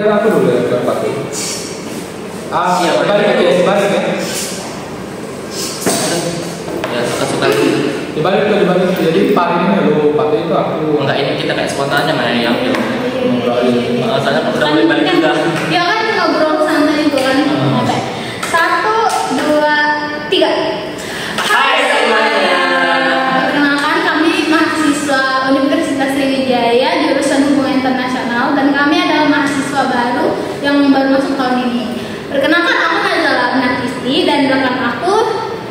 dari aku dulu ya, berapa tuh? Iya, balik aja, balik ya. Ya suka-suka. Dibalik. Jadi Pak ini lu, Pak itu aku. Enggak, ini kita kayak spontan aja main yang gitu. Soalnya udah mulai balik juga. Ya kan ngobrol santai juga kan. Oke. 1, 2, 3. Hai semuanya. Perkenalkan, kami mahasiswa Universitas Sriwijaya jurusan Hubungan Internasional dan kami adalah mahasiswa baru yang baru masuk tahun ini. Perkenalkan, aku adalah Natisti dan belakang aku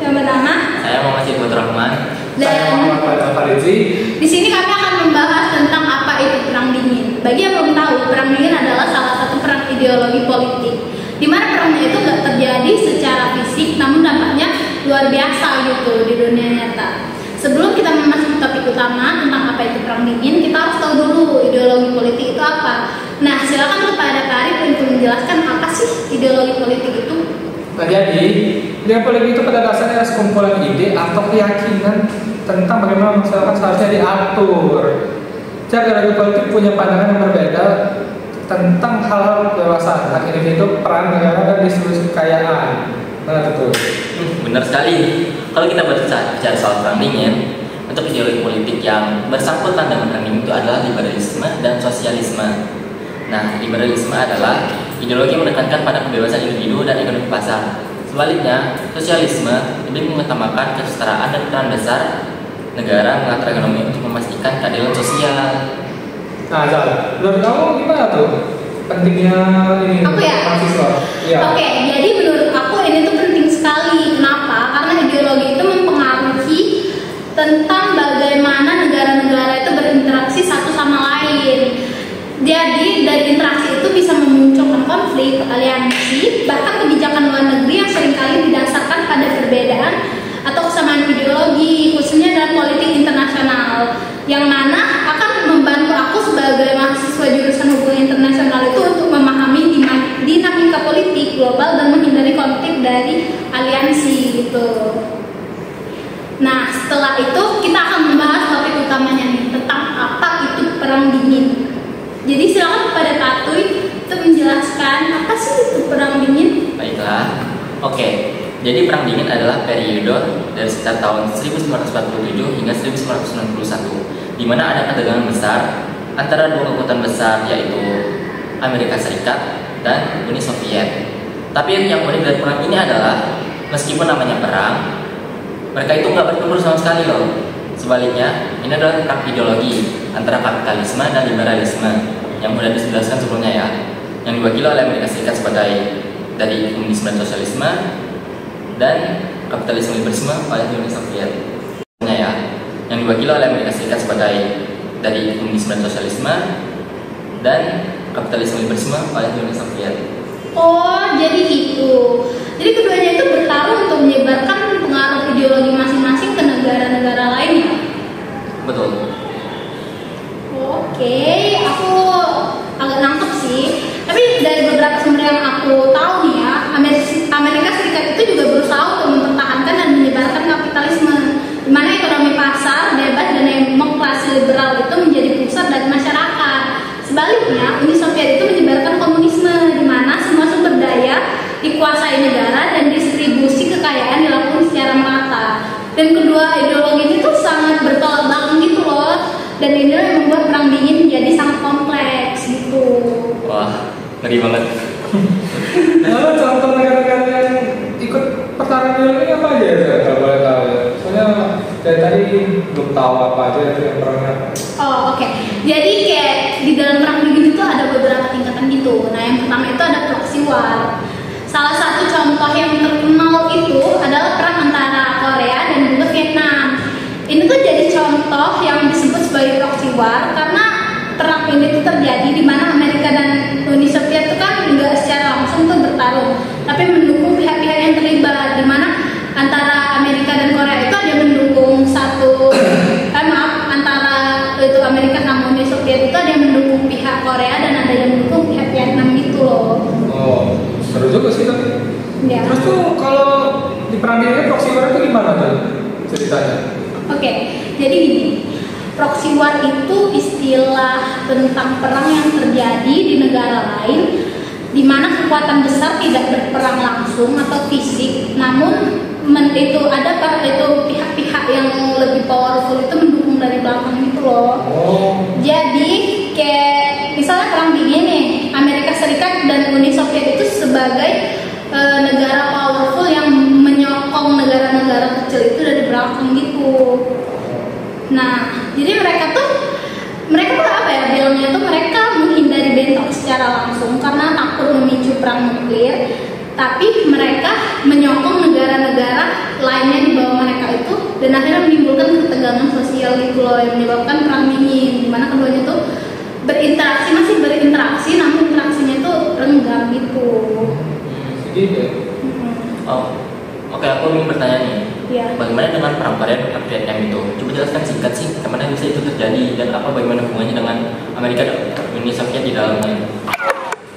yang bernama Saya Muhammad Syedbut Rahman. Saya Muhammad Farizi. Di sini kami akan membahas tentang apa itu perang dingin. Bagi yang belum tahu, perang dingin adalah salah satu perang ideologi politik, di mana perangnya itu gak terjadi secara fisik, namun dampaknya luar biasa gitu di dunia nyata. Sebelum kita memasuki topik utama tentang apa itu perang dingin, kita harus tahu dulu ideologi politik itu apa. Nah, silakan kepada Kak Arif untuk menjelaskan apa sih ideologi politik itu. Nah, jadi ideologi politik itu pada dasarnya adalah sekumpulan ide atau keyakinan tentang bagaimana masyarakat seharusnya diatur. Jadi ideologi politik punya pandangan yang berbeda tentang hal kebebasan, hak individu, peran negara dan distribusi kekayaan. Nah, betul. Benar sekali. Kalau kita bicara soal perang dingin, untuk ideologi politik yang bersangkutan dengan perang dingin itu adalah liberalisme dan sosialisme. Nah, liberalisme adalah ideologi yang menekankan pada kebebasan individu dan ekonomi pasar. Sebaliknya, sosialisme lebih mengutamakan kesetaraan dan peran besar negara mengatur ekonomi untuk memastikan keadilan sosial. Nah, Zal, menurut kamu gimana tuh pentingnya ini Aku ya? mahasiswa? Iya. Oke, jadi menurut aku ini tuh penting sekali. Kenapa? Karena ideologi itu mempengaruhi tentang bagaimana negara-negara itu berinteraksi satu sama lain. Jadi dari interaksi itu bisa memunculkan konflik, aliansi, bahkan kebijakan luar negeri yang seringkali didasarkan pada perbedaan atau kesamaan ideologi, khususnya dalam politik internasional, yang mana akan membantu aku sebagai mahasiswa jurusan hubungan internasional itu untuk memahami dinamika politik global dan menghindari konflik dari aliansi gitu. Nah, setelah itu kita akan membahas topik utamanya nih, tentang apa itu perang dingin. Jadi silakan kepada Kak Tuy untuk menjelaskan apa sih itu perang dingin. Baiklah. Oke. Jadi perang dingin adalah periode dari sekitar tahun 1947 hingga 1991, di mana ada ketegangan besar antara dua kekuatan besar yaitu Amerika Serikat dan Uni Soviet. Tapi yang unik dari perang ini adalah meskipun namanya perang, mereka itu nggak bertempur sama sekali loh. Sebaliknya, ini adalah perang ideologi antara kapitalisme dan liberalisme yang sudah dijelaskan sebelumnya ya, yang diwakili oleh Amerika Serikat sebagai dari komunisme dan sosialisme dan kapitalisme liberalisme oleh Uni Soviet ya, yang diwakili oleh Amerika Serikat sebagai dari komunisme dan sosialisme dan kapitalisme liberalisme oleh Uni Soviet. Oh, jadi itu. Jadi keduanya itu bertarung untuk menyebarkan pengaruh ideologi masing-masing ke negara-negara lainnya. Betul. Oke, aku agak nangkep sih. Tapi dari beberapa sumber yang aku tahu nih ya, Amerika Serikat itu juga berusaha untuk mempertahankan dan menyebarkan kapitalisme, di mana ekonomi pasar, bebas dan demokrasi liberal itu menjadi pusat dari masyarakat. Sebaliknya, Uni Soviet itu menyebarkan komunisme, di mana semua sumber daya dikuasai negara dan distribusi kekayaan dilakukan secara merata. Dan kedua ideologi ini tuh sangat bertolak belakang gitu loh. Dan ini yang membuat perang dingin menjadi sangat kompleks gitu. Wah, ngeri banget. Nah, contoh negara-negara yang ikut pertarungan ideologi apa aja ya, kalau boleh tahu ya? Soalnya dari tadi belum tahu apa aja itu yang perangnya. Oh, oke. Jadi kayak di dalam perang dingin itu ada beberapa tingkatan gitu. Nah, yang pertama itu ada proxy war. Salah satu contoh yang terkenal itu adalah perang antara Korea dan juga Vietnam. Ini tuh jadi contoh yang disebut sebagai proxy war karena perang ini tuh terjadi di mana Amerika dan Uni Soviet itu kan nggak secara langsung tuh bertarung, tapi mendukung pihak-pihak yang terlibat, di mana antara Amerika dan Korea itu ada yang mendukung antara itu Amerika sama Uni Soviet itu ada yang mendukung pihak Korea dan ada yang mendukung pihak Vietnam gitu loh. Oh, seru juga sih tapi. Ya. Terus tuh kalau di perang dingin proxy war itu gimana tuh ceritanya? Oke, jadi gini, Proxy war itu istilah tentang perang yang terjadi di negara lain di mana kekuatan besar tidak berperang langsung atau fisik, namun itu ada pihak-pihak yang lebih powerful itu mendukung dari belakang gitu loh. Jadi kayak misalnya perang dingin nih, Amerika Serikat dan Uni Soviet itu sebagai negara powerful yang menyokong negara-negara kecil itu dari belakang gitu. Nah, jadi mereka tuh apa ya bilangnya tuh, mereka menghindari bentrok secara langsung karena takut memicu perang nuklir, tapi mereka menyokong negara-negara lainnya di bawah mereka itu dan akhirnya menimbulkan ketegangan sosial gitu loh, yang menyebabkan perang dingin di mana keduanya tuh masih berinteraksi namun interaksinya tuh renggang gitu. Gitu. Oke, aku ingin bertanya nih. Ya. Bagaimana dengan perang Korea dan Vietnam itu? Coba jelaskan singkat sih, bagaimana bisa itu terjadi dan bagaimana hubungannya dengan Amerika dan Uni Soviet di dalamnya?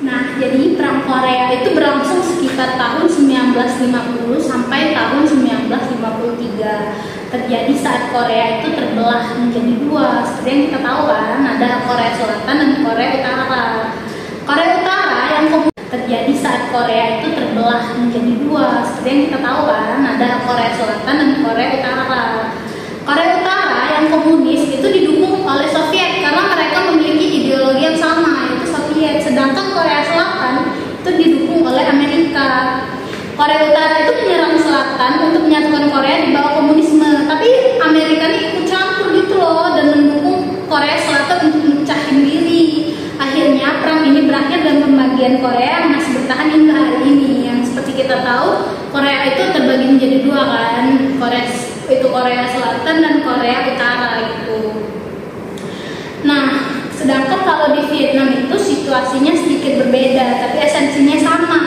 Nah, jadi perang Korea itu berlangsung sekitar tahun 1950 sampai tahun 1953. Terjadi saat Korea itu terbelah menjadi dua. Seperti yang kita tahu kan, ada Korea Selatan dan Korea Utara. Korea Utara yang terjadi saat Korea itu terbelah menjadi dua. Seperti yang kita tahu kan, ada Korea Selatan dan Korea Utara. Korea Utara yang komunis itu didukung oleh Soviet karena mereka memiliki ideologi yang sama, yaitu Soviet. Sedangkan Korea Selatan itu didukung oleh Amerika. Korea Utara itu menyerang Selatan untuk menyatukan Korea di bawah komunisme, tapi Amerika ini ikut campur gitu loh dan mendukung Korea Selatan untuk mecahin diri. Akhirnya perang ini berakhir dan pembagian Korea yang masih bertahan hingga hari ini. Yang seperti kita tahu, Korea itu terbagi menjadi dua kan, Korea Selatan dan Korea Utara gitu. Nah, sedangkan kalau di Vietnam itu situasinya sedikit berbeda, tapi esensinya sama.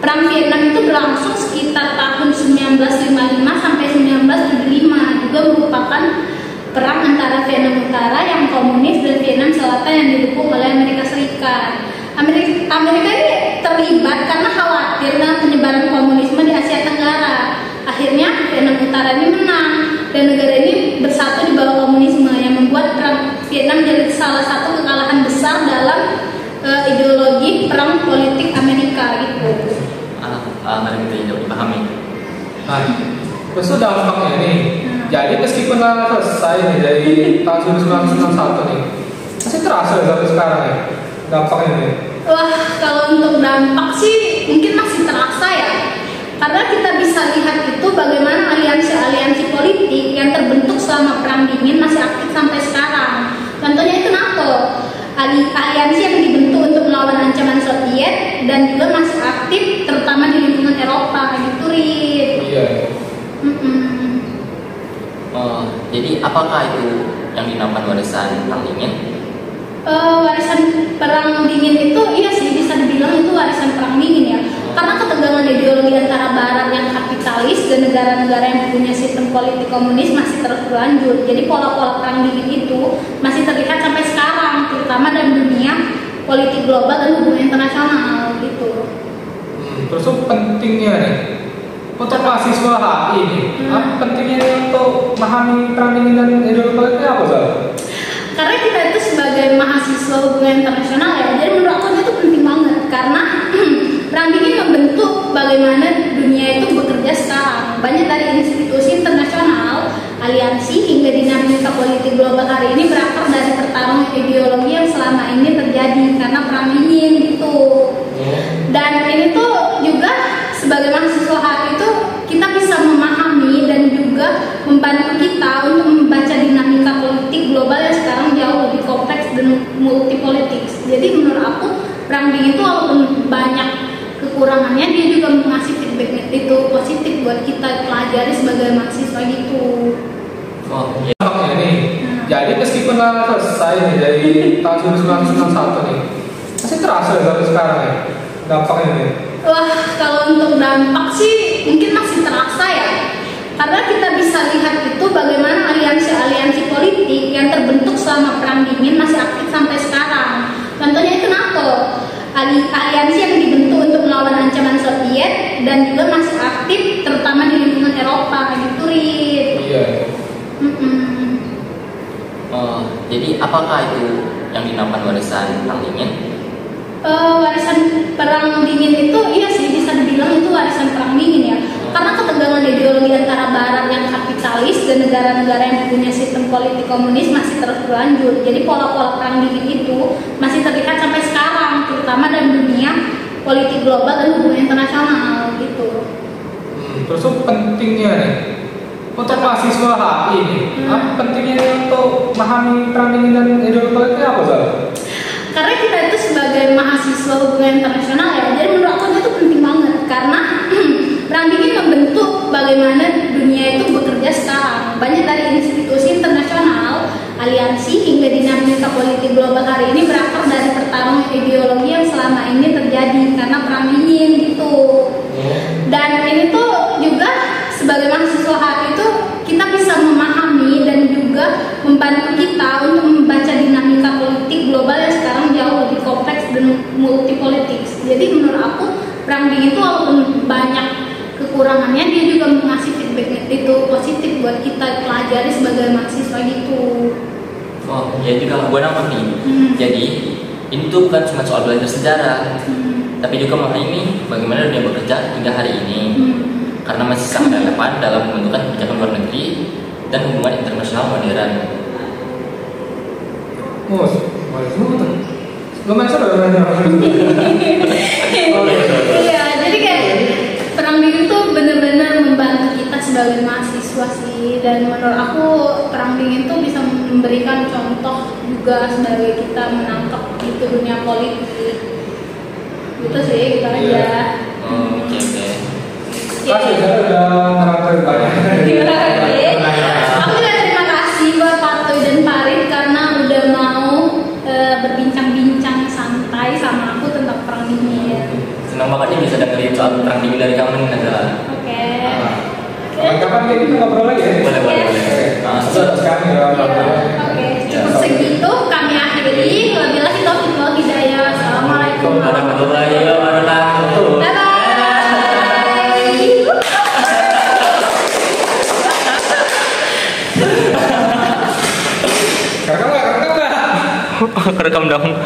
Perang Vietnam itu berlangsung sekitar tahun 1955 sampai 1975, juga merupakan perang antara Vietnam Utara yang komunis dan Vietnam Selatan yang didukung oleh Amerika Serikat. Amerika ini terlibat karena khawatir dengan penyebaran komunisme di Asia Tenggara. Akhirnya Vietnam Utara ini menang dan negara ini bersatu di bawah komunisme, yang membuat perang Vietnam menjadi salah satu kekalahan besar dalam ideologi perang politik Amerika gitu. Mari kita jauh dipahami. Nah, terus dampaknya nih. Jadi meskipun selesai nih dari tahun 1991 nih, masih terasa sampai sekarang ya dampaknya nih. Wah, kalau untuk dampak sih mungkin masih terasa ya. Karena kita bisa lihat itu bagaimana aliansi-aliansi politik yang terbentuk selama perang dingin masih aktif sampai sekarang. Contohnya itu NATO, aliansi yang dibentuk untuk melawan ancaman Soviet dan juga masih aktif terutama di lingkungan Eropa gitu, Rit. Iya. Jadi apakah itu yang dinamakan warisan perang dingin? Warisan perang dingin itu iya sih bisa dibilang itu warisan perang dingin ya. Karena ketegangan ideologi antara Barat yang kapitalis dan negara-negara yang punya sistem politik komunis masih terus berlanjut. Jadi pola-pola perang dingin itu masih terlihat sampai sekarang, terutama dalam dunia politik global dan hubungan internasional gitu. Terus pentingnya nih untuk mahasiswa HI nih, apa pentingnya untuk memahami perang dingin dan ideologi politik apa Zal? Karena kita itu sebagai mahasiswa hubungan internasional ya, jadi menurut aku itu penting banget karena perang dingin membentuk bagaimana dunia itu bekerja sekarang. Banyak dari institusi internasional, aliansi hingga dinamika politik global hari ini berakar dari pertarungan ideologi yang selama ini terjadi karena perang dingin gitu. Dan ini tuh juga sebagai mahasiswa HI itu kita bisa memahami dan juga membantu kita untuk membaca dinamika politik global yang sekarang jauh lebih kompleks dan multipolitik. Jadi menurut aku perang dingin itu walaupun banyak kekurangannya, dia juga mengasih feedback itu positif buat kita pelajari sebagai mahasiswa gitu. Dampaknya nih. Jadi meskipun selesai nih dari tahun 1991 nih, masih terasa sampai sekarang ya dampaknya nih. Wah, kalau untuk dampak sih mungkin masih terasa ya. Karena kita bisa lihat itu bagaimana aliansi-aliansi politik yang terbentuk selama perang dingin masih aktif sampai sekarang. Contohnya itu NATO, aliansi yang dibentuk untuk melawan ancaman Soviet dan juga masih aktif terutama di lingkungan Eropa gitu, Rit. Iya. apakah itu yang dinamakan warisan perang dingin? Warisan perang dingin itu iya sih bisa dibilang itu warisan perang dingin ya, karena ketegangan ideologi antara barat yang kapitalis dan negara-negara yang punya sistem politik komunis masih terus berlanjut. Jadi pola-pola perang dingin itu masih terlihat sampai sekarang, terutama dalam dunia politik global dan hubungan internasional gitu. Terus pentingnya nih untuk mahasiswa HI nih, apa pentingnya nih untuk memahami perang dingin dan ideologi politik apa Zal? Karena kita itu sebagai mahasiswa hubungan internasional ya, jadi menurut aku itu penting banget karena perang dingin membentuk bagaimana dunia itu bekerja sekarang. Banyak dari institusi internasional, aliansi hingga dinamika politik global hari ini berakar dari pertarungan ideologi yang selama ini terjadi karena perang dingin gitu. Dan ini tuh juga sebagai mahasiswa HI itu kita bisa memahami dan juga membantu kita untuk membaca dinamika politik global yang sekarang jauh lebih kompleks dan multipolitik. Jadi menurut aku perang dingin itu walaupun banyak kekurangannya, dia juga mengasih feedback itu positif buat kita pelajari sebagai mahasiswa gitu. Oh, jadi kalau gue nangkep nih, jadi ini tuh bukan cuma soal belajar sejarah, tapi juga memahami bagaimana dunia bekerja hingga hari ini, karena masih sangat relevan dalam pembentukan kebijakan luar negeri dan hubungan internasional modern. Oh, lumayan seru Iya, jadi kayak perang dingin tuh benar-benar membantu kita sebagai mahasiswa sih, dan menurut aku perang dingin tuh bisa memberikan contoh juga sebagai kita menangkap gitu dunia politik. Gitu sih, gitu aja. Oke. Kasih saya udah nerangkan banyak. Aku juga terima kasih buat Partoy dan Farid karena udah mau berbincang-bincang santai sama aku tentang perang dingin. Senang banget nih bisa dengerin soal perang dingin dari kamu nih Nazala. Oke. Kapan kita ngobrol lagi ya? Boleh. Sekarang ya. Oke. Cukup segitu kami akhiri. Wabillahi taufiq wal hidayah. Assalamualaikum warahmatullahi wabarakatuh. Bye bye. Rekam dong.